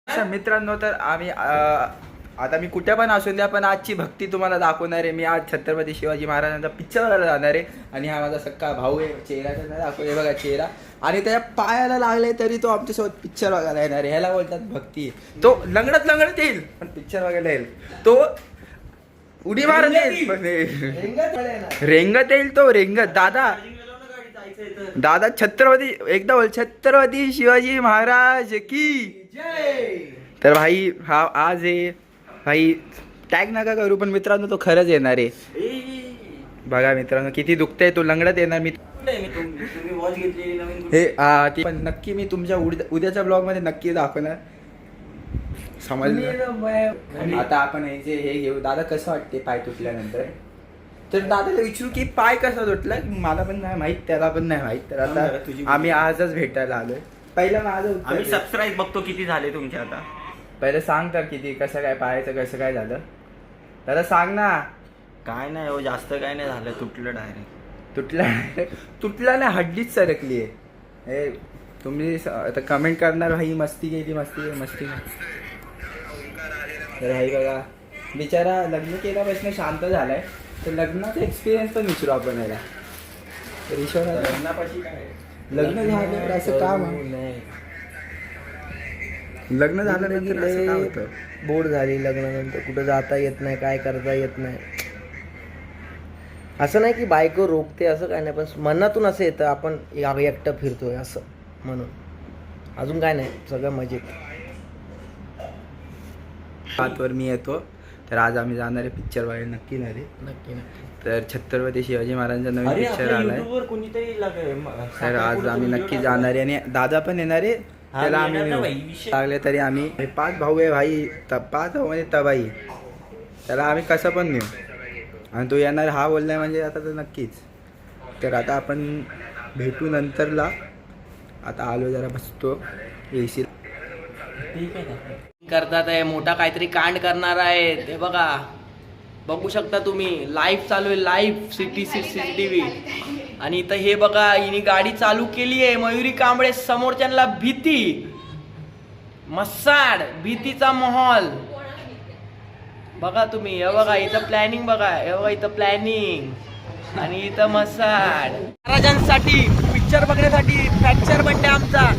मित्रांनो, तर आम्ही आता मी कुठे पण असून द्या, पण आजची भक्ती तुम्हाला दाखवणार आहे. मी आज छत्रपती शिवाजी महाराजांचा पिक्चर बघायला जाणार आहे. आणि हा माझा सक्का भाऊ आहे. चेहरा दाखवले बघा चेहरा, आणि त्याच्या पायाला लागले तरी तो आमच्यासोबत पिक्चर बघायला येणार आहे. ह्याला बोलतात भक्ती. तो लंगडत लंगडत येईल पण पिक्चर बघायला येईल. तो उडी मारत येईल, रेंगत येईल तो रेंगत. दादा छत्रपती, एकदा बोल छत्रपती शिवाजी महाराज की जय. तर भाई हा आज आहे भाई, टॅग नका करू, पण मित्रांनो तो खरंच येणार आहे. बघा मित्रांनो किती दुखतंय, तो लंगडत येणार. ती पण नक्की मी तुमच्या उद्याच्या ब्लॉग मध्ये नक्की दाखवणार. समजलं. आता आपण हे घेऊ. दादा कसं वाटते पाय तुटल्यानंतर? तर दादाला विचारू की पाय कसा तुटला. मला पण नाही माहित, त्याला पण नाही माहित. तर आता आम्ही आजच भेटायला आलोय. पहिलं माझं आम्ही सबस्क्राईब बघतो किती झाले तुमचे आता. पहिलं सांग तर किती, कसं काय पायाचं कसं काय झालं. दादा सांग ना. काय नाही हो, जास्त काय नाही झालं, तुटलं डायरेक्ट. तुटला नाही, हड्डीच सरकली आहे. हे तुम्ही आता कमेंट करणार भाई मस्ती केली, मस्ती. तर भाई बघा बिचारा लग्न केल्यापासून शांत झालाय. तर लग्नाचा एक्सपिरियन्स पण विचारू आपण याला. तर ईश्वर लग्नापाशी काय, लग्न झालं असं काम नाही. लग्न झाल्यानंतर असं काय होतं, बोर झाली लग्नानंतर, कुठं जाता येत नाही, काय करता येत नाही. असं नाही की बायको रोखते असं काय नाही, पण मनातून असं येतं आपण एकटं फिरतोय असं म्हणून. अजून काय नाही, सगळं मजेत. हातवर मी येतो. तर आज आम्ही जाणार आहे पिक्चर बघायला. नक्की नाही रे, नक्की. तर छत्रपती शिवाजी महाराजांचा नवीन पिक्चर आलाय. तर आज आम्ही नक्की जाणार आहे. आणि दादा पण येणार आहे. त्याला आम्ही लागले तरी आम्ही 5 भाऊ आहे भाई, 5 भाऊ म्हणजे तबाई. त्याला आम्ही कसं पण नेऊ, आणि तो येणार हा बोललाय म्हणजे आता तर नक्कीच. तर आता आपण भेटू नंतरला. आता आलो जरा बसतो एसी. ठीक आहे करतात आहे, मोठा काहीतरी कांड करणार आहे. ते बघू शकता तुम्ही, लाईव्ह चालू आहे, लाईव्ह CCTV. आणि इथं हे बघा, हिने गाडी चालू केली आहे. मयुरी कांबळे समोरच्यांना भीती, मसाड भीतीचा माहोल बघा तुम्ही. हे बघा इथं प्लॅनिंग, बघा हे बघा इथं प्लॅनिंग, आणि इथं मसाड. महाराजांसाठी पिक्चर बघण्यासाठी फ्रॅक्चर बनते आमचा.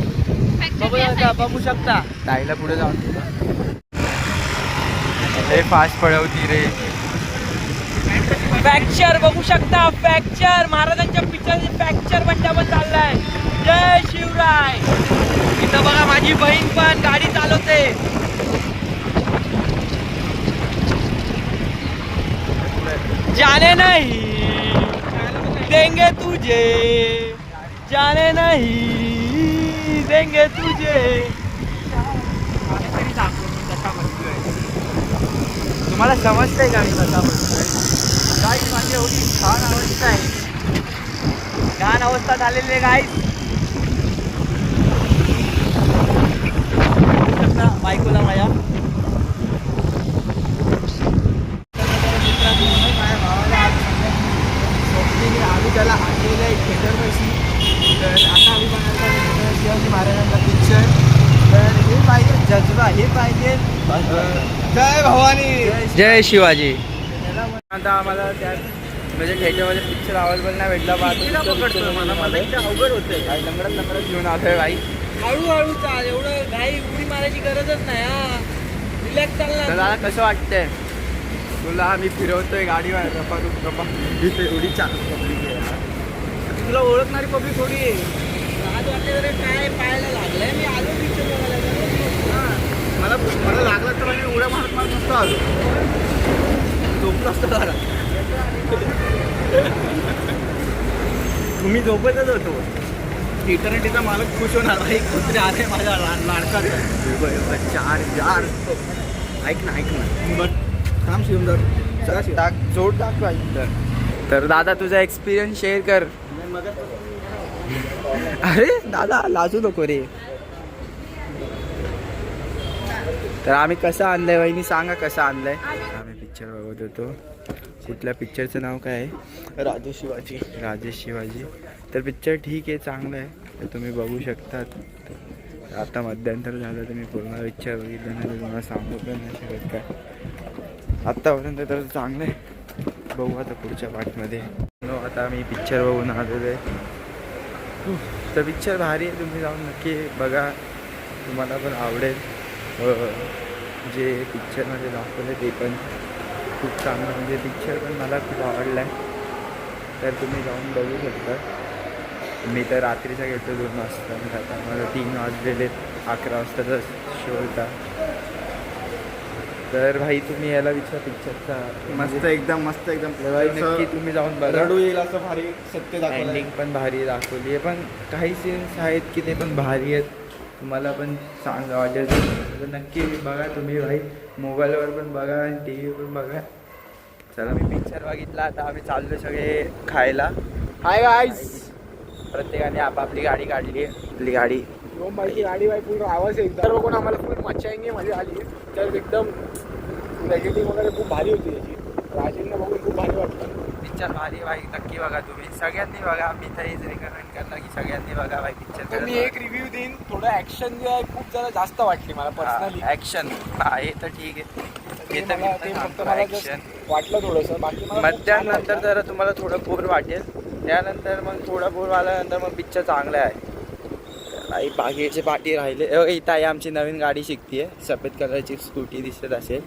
बघू शकता. ताईला पुढे जाऊन हे फास्ट पळवती रे. फ्रॅक्चर बघू शकता, फ्रॅक्चर महाराजांच्या पिक्चरचे फ्रॅक्चर बंड्या पण चाललाय. जय शिवराय. इथं बघा माझी बहीण पण गाडी चालवते. जाने नहीं देंगे तुझे, जाने नहीं देंगे तुझे. तुम्हाला समजतंय का मी कसा बोलतोय? काय माझी एवढी छान अवस्था आहे, छान अवस्था झालेली आहे गाईस. बायकोला माझ्या आम्ही त्याला आणलेलं आहे थिएटरपाशी. तर आता आम्ही बघायला शिवाजी महाराजांचा पिक्चर. तर हे पाहिजे जज्बा, हे पाहिजे. जय भवानी, जय शिवाजी. आता आम्हाला त्या म्हणजे थिएटरमध्ये पिक्चर अवेलेबल नाही भेटला. मला अवघड होतंय, काय लंगडत घेऊन आलोय भाई. हळूहळू चाल, एवढं घाई उडी मारायची गरजच नाही. हा रिलॅक्स चालणार. तर दादा कसं वाटतंय तुला? आम्ही फिरवतोय गाडीवर उडी चालू. पब्लिक आहे, तुला ओळखणारी पब्लिक थोडी आहे. आज वाटते जरा काय पाहायला लागलंय. मी आलो पिक्चर बघायला. मला लागलं तर मी उड्या मारत नसतो आलो, झोपलो असतो जरा. तुम्ही झोपतच होतो. इटर्निटीचा मालक खुश होणार भाई, कुत्रे आले माझ्या लाडका. चार ऐक ना बट काम शिवून जोड दाखवा. तर दादा तुझा एक्सपिरियन्स शेअर कर. अरे दादा लाजू नको रे. तर आम्ही कसं आणलंय वहिनी सांगा, कसं आणलंय. आम्ही पिक्चर बघत होतो. कुठल्या पिक्चरचं नाव काय आहे? राजे शिवाजी. तर पिक्चर ठीक आहे, चांगलं आहे. तर तुम्ही बघू शकतात. आता मध्यंतर झालं तर मी पूर्ण पिक्चर बघितलं नाही तर तुम्हाला सांगू पण नाही शकत काय. आत्तापर्यंत तर चांगलं आहे, बघू आता पुढच्या पार्टमध्ये. आता मी पिक्चर बघून आलेलो आहे. तर पिक्चर भारी आहे, तुम्ही जाऊन नक्की बघा, तुम्हाला पण आवडेल. जे पिक्चरमध्ये दाखवलं ते पण खूप चांगलं, म्हणजे पिक्चर पण मला खूप आवडला आहे. तर तुम्ही जाऊन बघू शकता. मी तर रात्रीचा गेलो 2 वाजता, आता मला 3 वाजलेले, 11 वाजताचा शो होता. तर भाई तुम्ही याला विचार पिक्चरचा मस्त एकदम मस्त एकदम भाई नक्की तुम्ही जाऊन बघा. रडू येईल असं भारी सत्य दाखवलं. एंडिंग पण भारी दाखवली आहे, पण काही सीन्स आहेत की ते पण भारी आहेत, तुम्हाला पण चांगलं वाटेल. तर नक्की बघा तुम्ही भाई, मोबाईलवर पण बघा आणि टी व्हीवर पण बघा. चला मी पिक्चर बघितला, आता आम्ही चाललो सगळे खायला. हाय गाईस, प्रत्येकाने आपापली गाडी काढली आहे. आपली गाडी माझी गाडी बाई पूर्ण आवाज आहे एकदम बघून आम्हाला फुल मच्छा येंगे मजा आली. तर एकदम नेगेटिव्ह वगैरे खूप भारी होती त्याची. राजेंना बघून खूप भारी वाटलं. पिक्चर भारी भाई, नक्की बघा तुम्ही, सगळ्यांनी बघा. मी तर हेच रेकमेंड करणार की सगळ्यांनी बघा भाई पिक्चर. तर मी एक रिव्ह्यू देईन, थोडं ॲक्शन जे आहे खूप जरा जास्त वाटली मला पर्सनली. ॲक्शन हे तर ठीक आहे, ते हे तर मी मला- पण ते फक्त सांगतो मला ॲक्शन. वाटलं थोडंसं, बाकी मला खूप छान मध्यानंतर वाटलं. जरा तुम्हाला थोडं बोर वाटेल, त्यानंतर मग थोडं बोर आल्यानंतर मग पिक्चर चांगलं आहे. आई बाकीचे पाठी राहिले. इथं आहे आमची नवीन गाडी शिकते, सफेद कलरची स्कूटी दिसत असेल.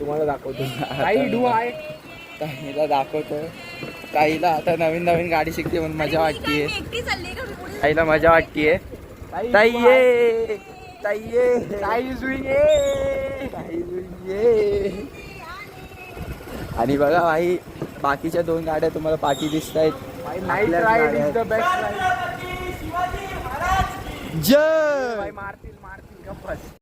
तुम्हाला दाखवतो. आता काही डू आहे. ताईला दाखवतो. ताईला आता नवीन गाडी शिकते म्हणून मजा वाटतीये. ताईला मजा वाटतीये. ताई ये, ताई ये, काय इज डुईंग ए. ताई ये. आणि बघा भाई बाकीच्या 2 गाड्या तुम्हाला पाठी दिसत आहेत. Night ride is the best ride. जय मारतील गप्पच.